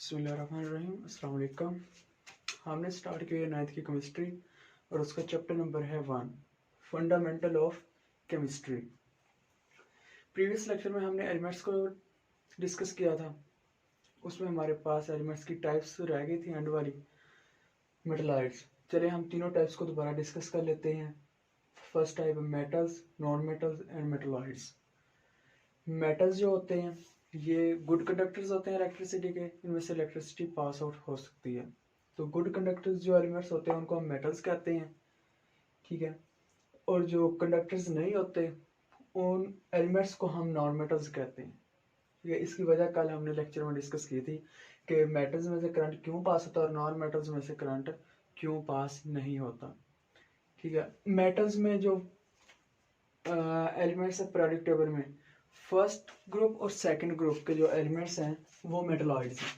बिस्मिल्लाहिर्रहमानिर्रहीम। अस्सलाम वालेकुम। हमने स्टार्ट किया 9th की केमिस्ट्री और उसका चैप्टर नंबर है 1 fundamental of chemistry. Previous lecture में हमने एलिमेंट्स को डिस्कस किया था। उसमें हमारे पास एलिमेंट्स की टाइप्स रह गई थी एंड वाली मेटलाइड्स। चलिए हम तीनों टाइप्स को दोबारा डिस्कस कर लेते हैं। First type metals, non metals and metalloids. Metals जो होते हैं ये गुड कंडक्टर्स होते हैं इलेक्ट्रिसिटी के, इनमें से इलेक्ट्रिसिटी पास आउट हो सकती है। तो गुड कंडक्टर्स जो एलिमेंट्स होते हैं उनको हम मेटल्स कहते हैं, ठीक है। और जो कंडक्टर्स नहीं होते उन एलिमेंट्स को हम नॉन मेटल्स कहते हैं, ठीक है। इसकी वजह कल हमने लेक्चर में डिस्कस की थी कि मेटल्स में से करंट क्यों पास होता है और नॉन मेटल्स में से करंट क्यों पास नहीं होता, ठीक है। मेटल्स में जो एलिमेंट्स है पीरियोडिक टेबल में फर्स्ट ग्रुप और सेकंड ग्रुप के जो एलिमेंट्स हैं वो मेटलॉइड्स हैं।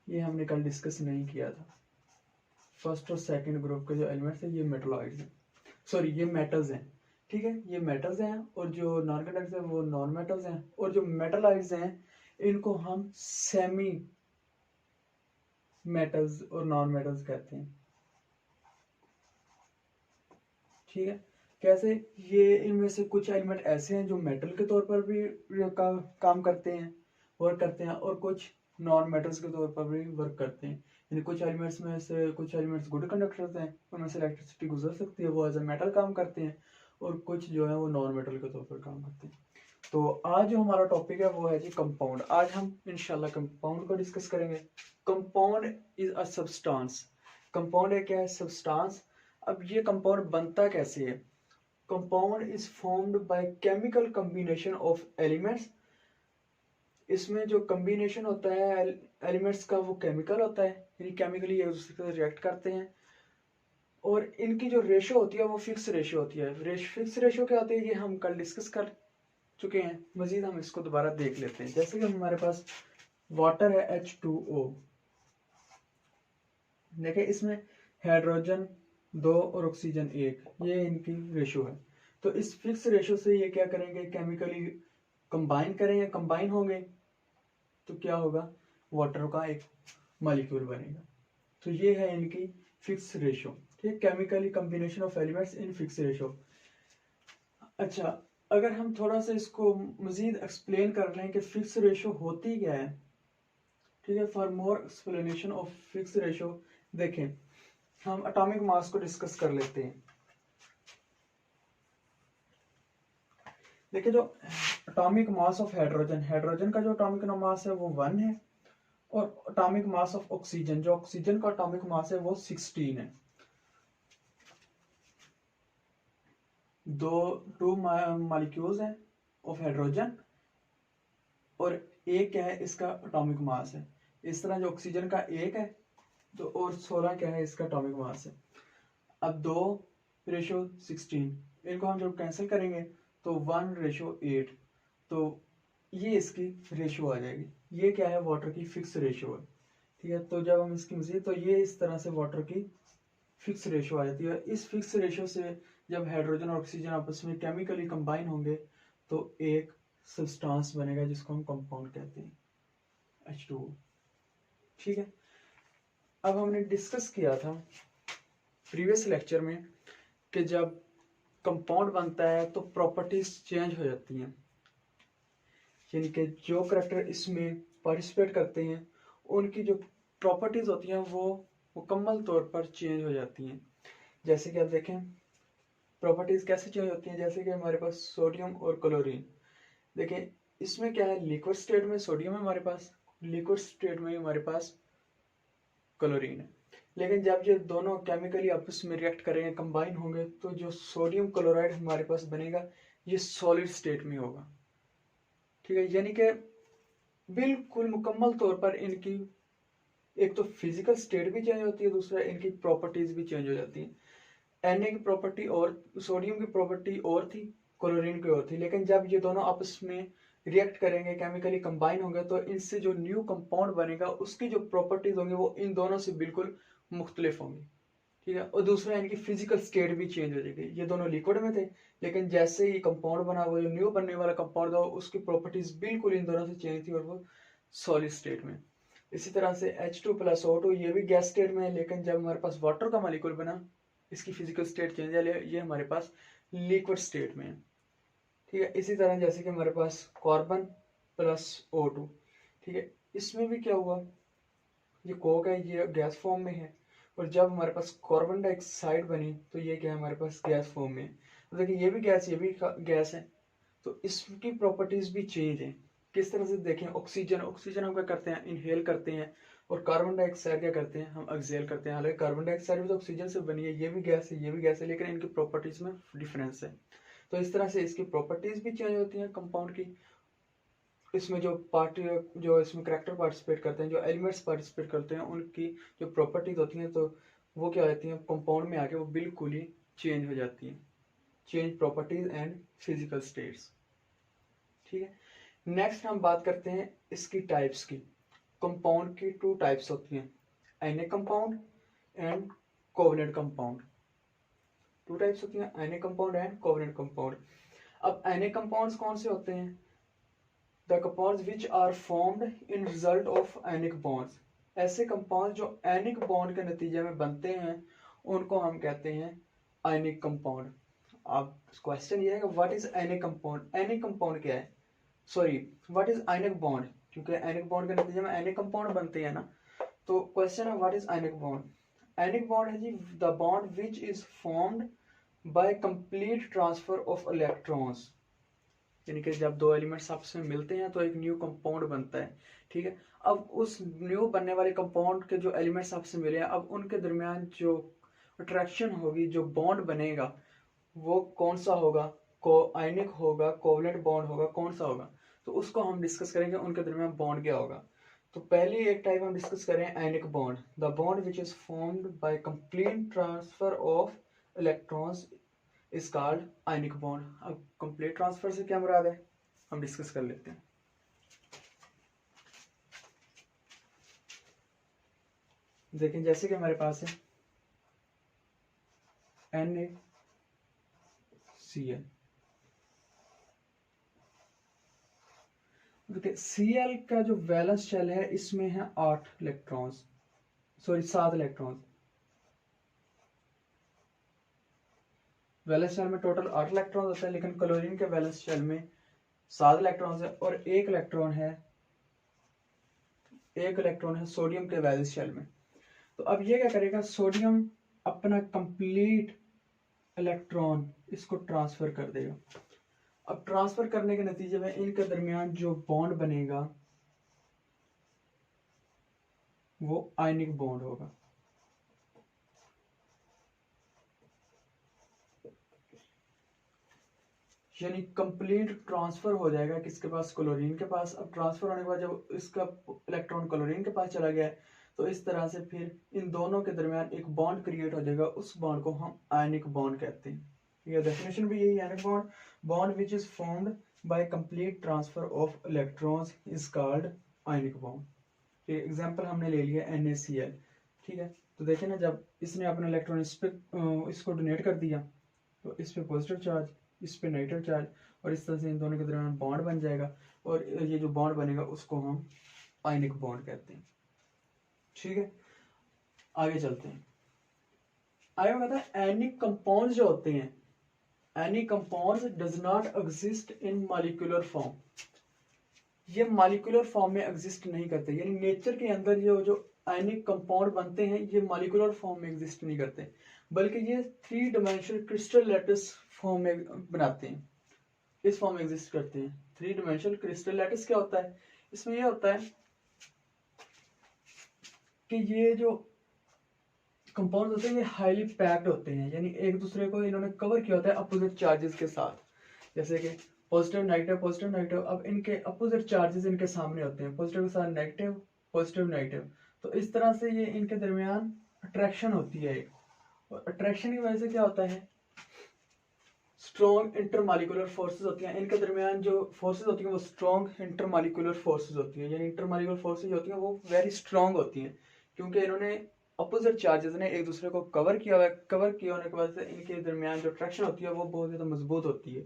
ये हमने कल डिस्कस नहीं किया था। फर्स्ट और सेकंड ग्रुप के जो एलिमेंट्स हैं ये मेटलॉइड्स हैं, सॉरी ये मेटल्स हैं, ठीक है। ये मेटल्स हैं और जो नॉन कंडक्टर्स हैं वो नॉन मेटल्स हैं। और जो मेटलॉइड्स हैं इनको हम सेमी मेटल्स और नॉन मेटल्स कहते हैं, ठीक है। कैसे? ये इनमें से कुछ एलिमेंट ऐसे हैं जो मेटल के तौर पर भी काम करते हैं, वर्क करते हैं, और कुछ नॉन मेटल्स के तौर पर भी वर्क करते हैं। यानी कुछ एलिमेंट्स में से कुछ एलिमेंट्स गुड कंडक्टर्स हैं, उनमें से इलेक्ट्रिसिटी गुजर सकती है, वो एज ए मेटल काम करते हैं, और कुछ जो है वो नॉन मेटल के तौर पर काम करते हैं। तो आज जो हमारा टॉपिक है वो है जी कंपाउंड। आज हम इंशाल्लाह कंपाउंड को डिस्कस करेंगे। Compound is a substance. Compound है क्या है? सब्सटेंस। अब ये कंपाउंड बनता कैसे है? Compound is formed by chemical combination of elements. इसमें जो कॉम्बिनेशन होता है एलिमेंट्स का वो केमिकल होता है, यानी केमिकली एक दूसरे से रिएक्ट करते हैं, और इनकी जो रेशो होती है वो फिक्स रेशो होती है। फिक्स रेशो क्या होती है ये हम कल डिस्कस कर चुके हैं, मजीद हम इसको दोबारा देख लेते हैं। जैसे कि हमारे पास वाटर है H2O, देखिए इसमें हाइड्रोजन 2 और ऑक्सीजन 1, ये इनकी रेशो है। तो इस फिक्स रेशो से ये क्या करेंगे? केमिकली कंबाइन करेंगे, कंबाइन होंगे तो क्या होगा? वाटर का एक मॉलिक्यूल बनेगा। तो ये है इनकी फिक्स रेशो, ठीक है। Chemically combination of elements in fix ratio. अच्छा, अगर हम थोड़ा सा इसको मजीद एक्सप्लेन कर रहे हैं कि फिक्स रेशो होती क्या है, ठीक है। For more explanation of fix ratio देखें, हम एटॉमिक मास को डिस्कस कर लेते हैं। देखिए जो atomic mass of hydrogen, hydrogen का जो एटॉमिक मास है वो 1 है, और एटॉमिक मास ऑफ ऑक्सीजन, जो ऑक्सीजन का एटॉमिक मास है वो 16 है। टू मॉलिक्यूल्स हैं ऑफ हाइड्रोजन, और एक क्या है इसका एटॉमिक मास है। इस तरह जो ऑक्सीजन का एक है तो और 16 क्या है इसका एटॉमिक मास है। अब 2 रेशो 16, इनको हम जब कैंसिल करेंगे तो 1 रेशो 8, तो ये इसकी रेशो आ जाएगी। ये क्या है? वाटर की फिक्स रेशो है, ठीक है। तो जब हम इसकी मजीद, तो ये इस तरह से वाटर की फिक्स रेशो आ जाती है। इस फिक्स रेशो से जब हाइड्रोजन और ऑक्सीजन आपस में केमिकली कंबाइन होंगे तो एक सब्सटेंस बनेगा जिसको हम कंपाउंड कहते हैं, H2O, ठीक है। अब हमने डिस्कस किया था प्रीवियस लेक्चर में कि जब कंपाउंड बनता है तो प्रॉपर्टीज चेंज हो जाती हैं, यानी कि जो करैक्टर इसमें पार्टिसिपेट करते हैं उनकी जो प्रॉपर्टीज होती हैं वो मुकम्मल तौर पर चेंज हो जाती हैं। जैसे कि आप देखें प्रॉपर्टीज कैसे चेंज होती हैं, जैसे कि हमारे पास सोडियम और क्लोरीन। देखें इसमें क्या है, लिक्विड स्टेट में सोडियम है हमारे पास, लिक्विड स्टेट में हमारे पास क्लोरीन है। लेकिन जब ये दोनों केमिकली आपस में रिएक्ट करेंगे, कंबाइन होंगे, तो जो सोडियम क्लोराइड हमारे पास बनेगा ये सॉलिड स्टेट में होगा, ठीक है। यानी कि बिल्कुल मुकम्मल तौर पर इनकी एक तो फिजिकल स्टेट भी चेंज होती है, दूसरा इनकी प्रॉपर्टीज भी चेंज हो जाती हैं। Na की प्रॉपर्टी और सोडियम की प्रॉपर्टी और थी, क्लोरीन की और थी, लेकिन जब ये दोनों आपस में रिएक्ट करेंगे, केमिकली कंबाइन होंगे, तो इनसे जो न्यू कंपाउंड बनेगा उसकी जो प्रॉपर्टीज होंगी वो इन दोनों से बिल्कुल मुख्तलिफ होंगी, ठीक है। और दूसरा इनकी फिजिकल स्टेट भी चेंज हो जाएगी। ये दोनों लिक्विड में थे, लेकिन जैसे ही कंपाउंड बना, वो जो न्यू बनने वाला कंपाउंड था उसकी प्रॉपर्टीज बिल्कुल इन दोनों से चेंज थी और वो सॉलिड स्टेट में। इसी तरह से H2+O2 ये भी गैस स्टेट में है, लेकिन जब हमारे पास वाटर का मॉलिक्यूल बना इसकी फिजिकल स्टेट चेंज है, ये हमारे पास लिक्विड स्टेट में है। ठीक है, इसी तरह जैसे कि हमारे पास कार्बन+O2, ठीक है, इसमें भी क्या हुआ, ये कोक है, ये गैस फॉर्म में है, और जब हमारे पास कार्बन डाइऑक्साइड बनी तो ये क्या है, हमारे पास गैस फॉर्म में है। तो देखिए ये भी गैस, ये भी गैस है, तो इसकी प्रॉपर्टीज भी चेंज है। किस तरह से देखें, ऑक्सीजन हम क्या करते हैं, इनहेल करते हैं, और कार्बन डाइऑक्साइड क्या करते हैं, हम एक्सहेल करते हैं। हालांकि कार्बन डाइऑक्साइड भी तो ऑक्सीजन से बनी है, ये भी गैस है, ये भी गैस है, लेकिन इनकी प्रॉपर्टीज में डिफरेंस है। तो इस तरह से इसकी प्रॉपर्टीज भी चेंज होती हैं कंपाउंड की। इसमें जो पार्टी, जो इसमें करैक्टर पार्टिसिपेट करते हैं, जो एलिमेंट्स पार्टिसिपेट करते हैं, उनकी जो प्रॉपर्टीज होती हैं तो वो क्या होती हैं, कंपाउंड में आके वो बिल्कुल ही चेंज हो जाती हैं। Change properties and physical states. ठीक है, नेक्स्ट हम बात करते हैं इसकी टाइप्स की। कंपाउंड की 2 टाइप्स होती हैं, ionic compound and covalent compound. 2 types होती हैं, ionic compound and covalent compound. अब आयनिक कंपाउंड्स कौन से होते हैं, the compounds which are formed in result of ionic bonds. ऐसे कंपाउंड जो आयनिक बॉन्ड के नतीजे में बनते हैं उनको हम कहते हैं आयनिक कंपाउंड। अब क्वेश्चन ये है कि what is ionic compound, ionic compound क्या है, sorry what is ionic bond, क्योंकि आयनिक बॉन्ड के नतीजे में आयनिक कंपाउंड बनते हैं ना। तो क्वेश्चन है what is ionic bond. Ionic bond है जी the bond which is formed by complete transfer of electrons, यानी कि जब 2 एलिमेंट्स आपस में मिलते हैं तो एक न्यू कंपाउंड बनता है। ठीक है, अब उस न्यू बनने वाले कंपाउंड के जो एलिमेंट्स आपस में मिले हैं, अब उनके दरमियान जो अट्रैक्शन होगी, जो बॉन्ड बनेगा, वो कौन सा होगा, को आयनिक होगा, कोवलेंट बॉन्ड होगा, कौन सा होगा, तो उसको हम डिस्कस करेंगे, उनके दरमियान बॉन्ड क्या होगा। तो पहली एक टाइप हम डिस्कस करें ionic bond, the bond which is formed by complete transfer of electrons is called ionic bond. अब कंप्लीट ट्रांसफर से क्या मुराद है, हम डिस्कस कर लेते हैं। देखें जैसे कि हमारे पास है NaCl, देखिए Cl का जो वैलेंस शेल है इसमें है 8 electrons, sorry 7 electrons. Valence shell में टोटल 8 इलेक्ट्रॉन होते हैं, लेकिन क्लोरीन के वैलेंस शेल में 7 इलेक्ट्रॉन है, और एक इलेक्ट्रॉन है सोडियम के वैलेंस शेल में। तो अब ये क्या करेगा, सोडियम अपना कंप्लीट इलेक्ट्रॉन इसको ट्रांसफर कर देगा। अब ट्रांसफर करने के नतीजे में इनके दरमियान जो बॉन्ड बनेगा वो आयनिक बॉन्ड होगा। यानी कंप्लीट ट्रांसफर हो जाएगा किसके पास, क्लोरीन के पास। अब ट्रांसफर होने के बाद जब इसका इलेक्ट्रॉन क्लोरीन के पास चला गया तो इस तरह से फिर इन दोनों के दरमियान एक बॉन्ड क्रिएट हो जाएगा, उस बॉन्ड को हम आयनिक बॉन्ड कहते हैं। ये डेफिनेशन भी यही है, ionic bond, bond which is formed by complete transfer of electrons is called ionic bond. Example हमने ले लिया NaCl। ठीक है, तो देखें ना, जब इसने अपना इलेक्ट्रॉन इस पे इसको डोनेट कर दिया तो इस पे पॉजिटिव चार्ज, इस पे नेगेटिव चार्ज, और इस तरह से इन दोनों के दरमियान बॉन्ड बन जाएगा, और ये जो बॉन्ड बनेगा उसको हम आयनिक बॉन्ड कहते हैं। ठीक है, आगे चलते हैं। आगे कहता है आयनिक कंपाउंड्स जो होते हैं, ionic compounds does not exist in molecular form. ये मॉलिक्यूलर फॉर्म में एग्जिस्ट नहीं करते, यानी नेचर के अंदर ये जो आयनिक कंपाउंड बनते हैं ये मॉलिक्यूलर फॉर्म में एग्जिस्ट नहीं करते, बल्कि ये 3 डायमेंशनल क्रिस्टल लैटिस फॉर्म में बनाते हैं, इस फॉर्म में एग्जिस्ट करते हैं। 3 डायमेंशनल क्रिस्टल लैटिस क्या होता है, इसमें यह होता है कि ये जो कंपाउंड होते हैं ये हाईली पैक्ड होते हैं, यानी एक दूसरे को इन्होंने कवर किया होता है अपोजिट चार्जेस के साथ, जैसे कि पॉजिटिव नेगेटिव पॉजिटिव नेगेटिव। अब इनके अपोजिट चार्जेस इनके सामने होते हैं, पॉजिटिव के साथ नेगेटिव, पॉजिटिव नेगेटिव, तो इस तरह से ये इनके दरमियान अट्रैक्शन होती है एक, और अट्रैक्शन की वजह से क्या होता है, स्ट्रॉन्ग इंटरमॉलिक्यूलर फोर्सेस होती हैं इनके दरमियान, जो फोर्सेस होती हैं वो स्ट्रॉन्ग इंटरमॉलिक्यूलर फोर्सेस होती हैं, यानी इंटरमॉलिक्यूलर फोर्सेस होती हैं वो वेरी स्ट्रॉन्ग होती हैं, क्योंकि इन्होंने अपोजिट चार्जेस ने एक दूसरे को कवर किया हुआ है। कवर किया होने की वजह से इनके दरमियान जो अट्रैक्शन होती है वो बहुत ज़्यादा मजबूत होती है।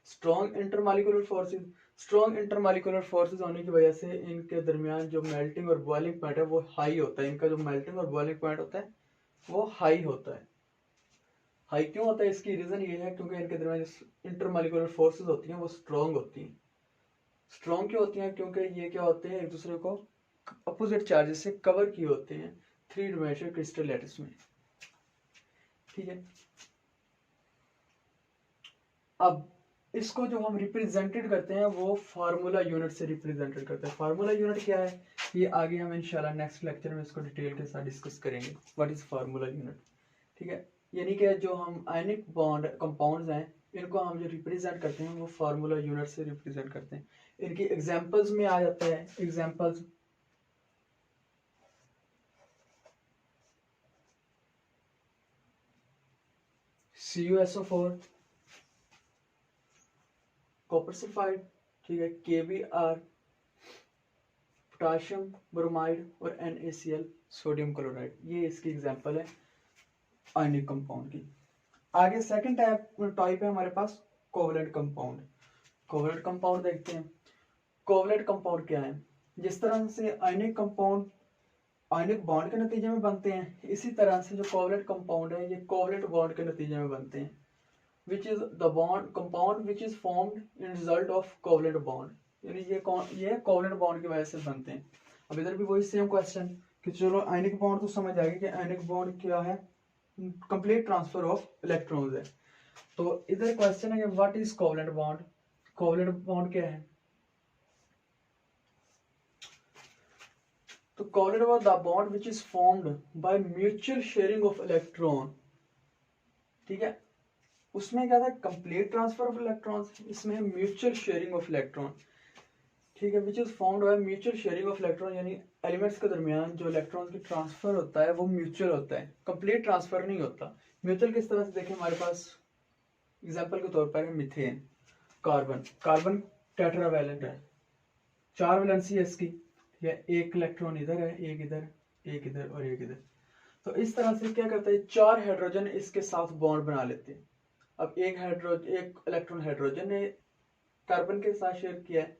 Strong intermolecular forces, strong intermolecular forces होने की वजह से इनके दरमियान जो मेल्टिंग और बॉइलिंग पॉइंट है वो हाई होता है। इनका जो मेल्टिंग और बॉइलिंग पॉइंट होता है वो हाई होता है। हाई क्यों होता है, इसकी रीजन ये है क्योंकि इनके दरमियान जो इंटरमॉलिक्यूलर फोर्सेस होती हैं वो स्ट्रॉन्ग होती हैं। स्ट्रॉन्ग क्यों होती हैं, क्योंकि ये क्या होते हैं, एक दूसरे को अपोजिट चार्जेस से कवर किए होते हैं थ्री डायमेंशनल क्रिस्टल लैटिस में। ठीक है, अब इसको जो हम रिप्रेजेंटेड करते हैं वो फार्मूला यूनिट से रिप्रेजेंटेड करते हैं। फार्मूला यूनिट क्या है, ये आगे हम इंशाल्लाह नेक्स्ट लेक्चर में इसको डिटेल के साथ डिस्कस करेंगे, व्हाट इज फार्मूला यूनिट। ठीक है, यानी कि जो हम आयनिक बॉन्ड कंपाउंड्स हैं इनको हम जो रिप्रेजेंट करते हैं वो फार्मूला यूनिट से रिप्रेजेंट करते हैं। इनकी एग्जांपल्स में आ जाता है, एग्जांपल्स CuSO4, कॉपर सल्फाइड, ठीक है, KBr, पोटाशियम ब्रोमाइड और NaCl सोडियम क्लोराइड, ये इसकी एग्जांपल है आयनिक कंपाउंड की। आगे सेकंड टाइप है हमारे पास कोवलेंट कंपाउंड। कोवलेंट कंपाउंड देखते हैं। कोवलेंट कंपाउंड क्या है, जिस तरह से आयनिक कंपाउंड आयनिक बॉन्ड के नतीजे में बनते हैं, इसी तरह से जो कोवलेंट कंपाउंड है ये कोवलेंट बॉन्ड के नतीजे में बनते हैं, which is the bond compound which is formed in result of covalent bond, यानी ये कोवलेंट बॉन्ड की वजह से बनते हैं। अब इधर भी वही सेम क्वेश्चन कि चलो आयनिक बॉन्ड तो समझ आ गया कि आयनिक बॉन्ड क्या है, कंप्लीट ट्रांसफर ऑफ इलेक्ट्रॉन्स है। तो इधर क्वेश्चन है कि what is covalent bond, covalent bond क्या है। तो covalent bond the bond which is formed by mutual sharing of electron. ठीक है, उसमें क्या था, कंप्लीट ट्रांसफर ऑफ इलेक्ट्रॉन्स, इसमें है म्यूचुअल शेयरिंग ऑफ इलेक्ट्रॉन। ठीक है, which is found by mutual sharing of electron, यानी एलिमेंट्स के दरमियान जो इलेक्ट्रॉन की ट्रांसफर होता है वो म्यूचुअल होता है, कंप्लीट ट्रांसफर नहीं होता। म्यूचुअल किस तरह से देखें, हमारे पास एग्जांपल के तौर पर है मिथेन, कार्बन, कार्बन टेट्रावैलेंट है, 4 वैलेंसी है इसकी, ठीक है, एक इलेक्ट्रॉन इधर है, एक इधर, एक इधर और एक इधर। तो इस तरह से क्या करता है, 4 हाइड्रोजन इसके साथ बॉन्ड बना लेते हैं। अब एक इलेक्ट्रॉन हाइड्रोजन ने कार्बन के साथ शेयर किया है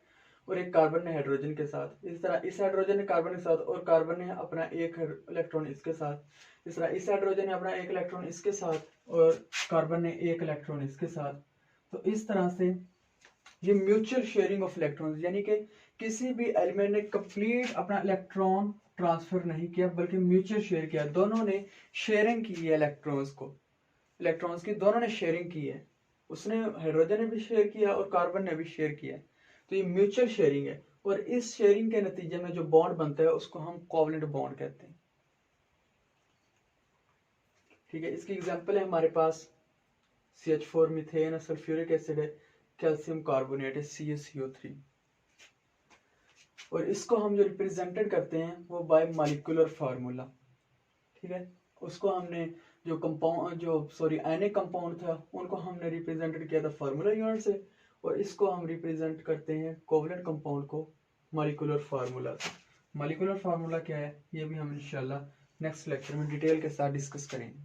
और एक कार्बन ने हाइड्रोजन के साथ। इस तरह इस हाइड्रोजन ने कार्बन के साथ और कार्बन ने अपना एक इलेक्ट्रॉन इसके साथ। इस तरह इस हाइड्रोजन ने अपना एक इलेक्ट्रॉन इसके साथ और कार्बन ने एक इलेक्ट्रॉन इसके साथ। तो इस तरह से ये म्यूचुअल शेयरिंग ऑफ इलेक्ट्रॉन्स, यानी कि किसी भी एलिमेंट ने कंप्लीट अपना इलेक्ट्रॉन ट्रांसफर नहीं किया बल्कि म्यूचुअल शेयर किया। दोनों ने शेयरिंग की है इलेक्ट्रॉन्स को, इलेक्ट्रॉन्स की दोनों ने शेयरिंग की है, उसने हाइड्रोजन ने भी शेयर किया और कार्बन ने भी शेयर किया है। तो ये म्यूचुअल शेयरिंग है और इस शेयरिंग के नतीजे में जो बॉन्ड बनता है उसको हम कोवलेंट बॉन्ड कहते हैं। ठीक है, इसकी एग्जांपल है हमारे पास CH4 मीथेन, सल्फ्यूरिक एसिड है, कैल्शियम कार्बोनेट है CaCO3। और इसको हम जो रिप्रेजेंटेड करते हैं वो बाय मॉलिक्यूलर फार्मूला। ठीक है, उसको हमने जो कंपाउंड आयनिक कंपाउंड था उनको हमने रिप्रेजेंटेड किया था फार्मूला यूनिट से, और इसको हम रिप्रेजेंट करते हैं कोवलेंट कंपाउंड को मॉलिक्यूलर फार्मूला से। मॉलिक्यूलर फार्मूला क्या है ये भी हम इंशाल्लाह नेक्स्ट लेक्चर में डिटेल के साथ डिस्कस करेंगे।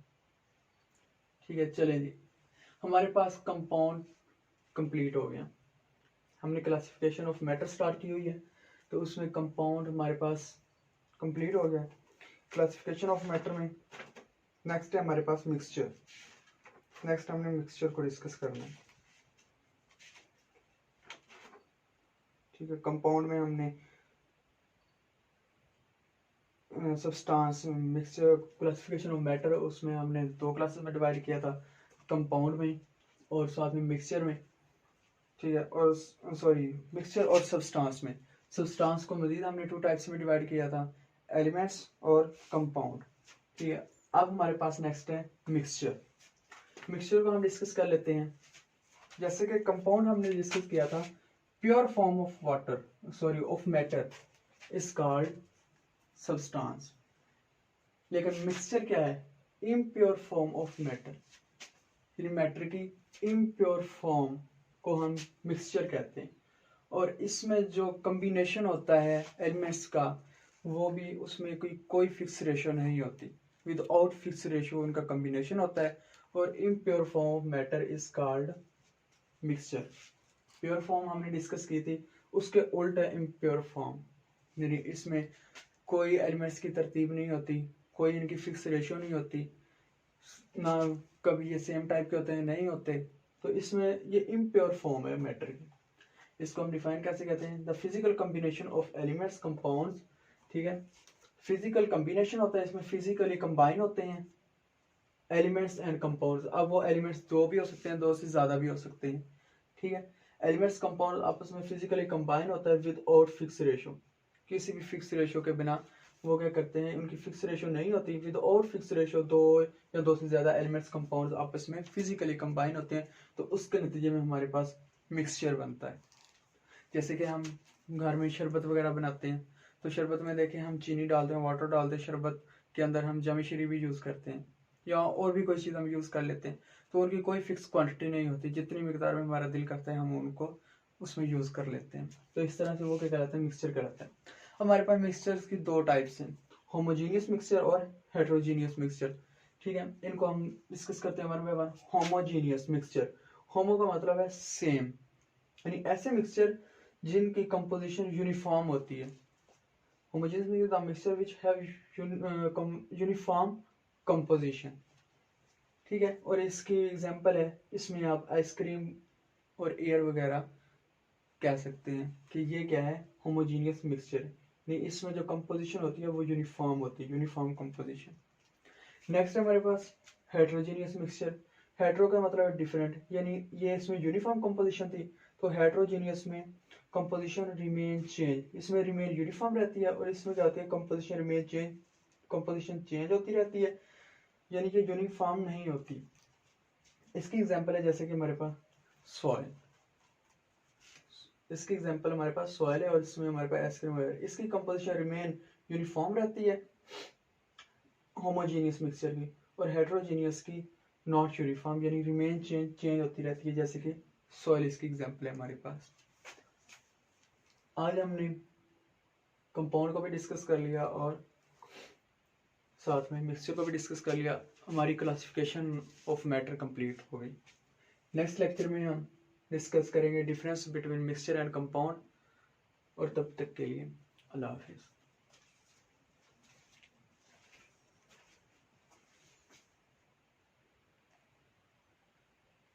ठीक है, चलें जी, हमारे पास कंपाउंड कंप्लीट हो गया। हमने क्लासिफिकेशन ऑफ मैटर स्टार्ट की हुई है, तो उसमें कंपाउंड हमारे पास कंप्लीट हो गया। क्लासिफिकेशन ऑफ मैटर में नेक्स्ट है हमारे पास मिक्सचर। नेक्स्ट हमने मिक्सचर को डिस्कस करना है। ठीक है, कंपाउंड में हमने substance mixture classification of matter, उसमें हमने 2 क्लासेस में डिवाइड किया था, कंपाउंड में और साथ में मिक्सचर में। ठीक है, और मिक्सचर और सब्सटेंस में। सब्सटेंस को मजीद हमने 2 टाइप्स में डिवाइड किया था, एलिमेंट्स और कंपाउंड। ठीक है, अब हमारे पास नेक्स्ट है मिक्सचर। मिक्सचर को हम डिस्कस कर लेते हैं। जैसे कि कंपाउंड हमने डिस्कस किया था, pure form of water of matter is called substance, लेकिन मिक्सचर क्या है, इम्प्योर फॉर्म ऑफ मैटर, यानी मैटर की इम्प्योर फॉर्म को हम मिक्सचर कहते हैं। और इसमें जो कम्बिनेशन होता है एलिमेंट्स का वो भी उसमें कोई फिक्स रेशो नहीं होती, विदाउट फिक्स रेशो उनका कम्बिनेशन होता है। और impure form of matter is called mixture. Pure form हमने डिस्कस की थी, उसके उल्टा इम्प्योर फॉर्म, यानी इसमें कोई एलिमेंट्स की तरतीब नहीं होती, कोई इनकी फिक्स रेशियो नहीं होती, ना कभी ये सेम टाइप के होते हैं, नहीं होते, तो इसमें ये इम्प्योर फॉर्म है मैटर की। इसको हम डिफाइन कैसे कहते हैं? The physical combination of elements compounds, ठीक है, फिजिकल कॉम्बिनेशन होता है, इसमें फिजिकली कंबाइन होते हैं एलिमेंट्स एंड कंपाउंड्स। अब वो एलिमेंट्स दो भी हो सकते हैं, दो से ज्यादा भी हो सकते हैं, ठीक है। एलिमेंट्स कंपाउंड आपस में फिजिकली कंबाइन होता है विद आउट फिक्स रेशियो, किसी भी फिक्स रेशियो के बिना वो क्या करते हैं, उनकी फिक्स रेशियो नहीं होती, विद आउट फिक्स रेशियो दो या दो से ज्यादा एलिमेंट्स कंपाउंड्स आपस में फिजिकली कंबाइन होते हैं, तो उसके नतीजे में हमारे पास मिक्सचर बनता है। जैसे कि हम घर में शरबत वगैरह बनाते हैं, तो शरबत में देखें हम चीनी डालते हैं, वाटर डालते हैं, शरबत के अंदर हम जामिश्री भी यूज़ करते हैं या और भी कोई चीज़ हम यूज़ कर लेते हैं, तो उनकी कोई फिक्स क्वांटिटी नहीं होती, जितनी मिकदार में हमारा दिल करता है हम उनको उसमें यूज़ कर लेते हैं। तो इस तरह से वो क्या कहलाता है, मिक्सचर कहलाता है। हमारे पास मिक्सचर्स की दो टाइप्स हैं, होमोजीनियस मिक्सचर और हेट्रोजीनियस मिक्सचर, ठीक है। इनको हम डिस्कस करते हैं। हमारे पास होमोजीनियस मिक्सचर, होमो का मतलब है सेम, यानी ऐसे मिक्सचर जिनकी कंपोजिशन यूनिफॉर्म होती है। Homogeneous means the mixture which have uniform composition, ठीक है। और इसकी एग्जांपल है, इसमें आप आइसक्रीम और एयर वगैरह कह सकते हैं कि ये क्या है, होमोजीनियस मिक्सचर, नहीं इसमें जो कंपोजिशन होती है वो यूनिफॉर्म होती है, यूनिफॉर्म कंपोजिशन। नेक्स्ट है हमारे पास हेट्रोजीनियस मिक्सचर। हेट्रो का मतलब है डिफरेंट, यानी ये इसमें यूनिफॉर्म कंपोजिशन थी, तो हेट्रोजीनियस में कंपोजिशन रिमेन चेंज, इसमें रिमेन यूनिफॉर्म रहती है और इसमें क्या होती है, composition remain change, composition change होती रहती है, यानी कि यूनिफॉर्म नहीं होती। इसकी एग्जांपल है जैसे कि हमारे पास सॉइल, इसकी एग्जांपल हमारे पास सॉइल है और इसमें हमारे पास आइसक्रीम है, इसकी कंपोजिशन रिमेन यूनिफॉर्म रहती है होमोजीनियस मिक्सचर की, और हेट्रोजीनियस की नॉट यूनिफॉर्म, यानी रिमेन चेंज होती रहती है, जैसे कि सॉइल इसकी एग्जांपल है हमारे पास। आज हमने कंपाउंड को भी डिस्कस कर लिया और साथ में मिक्सचर को भी डिस्कस कर लिया, हमारी क्लासिफिकेशन ऑफ मैटर कंप्लीट हो गई। नेक्स्ट लेक्चर में हम डिस्कस करेंगे difference between mixture and compound, और तब तक के लिए अल्लाह हाफिज़।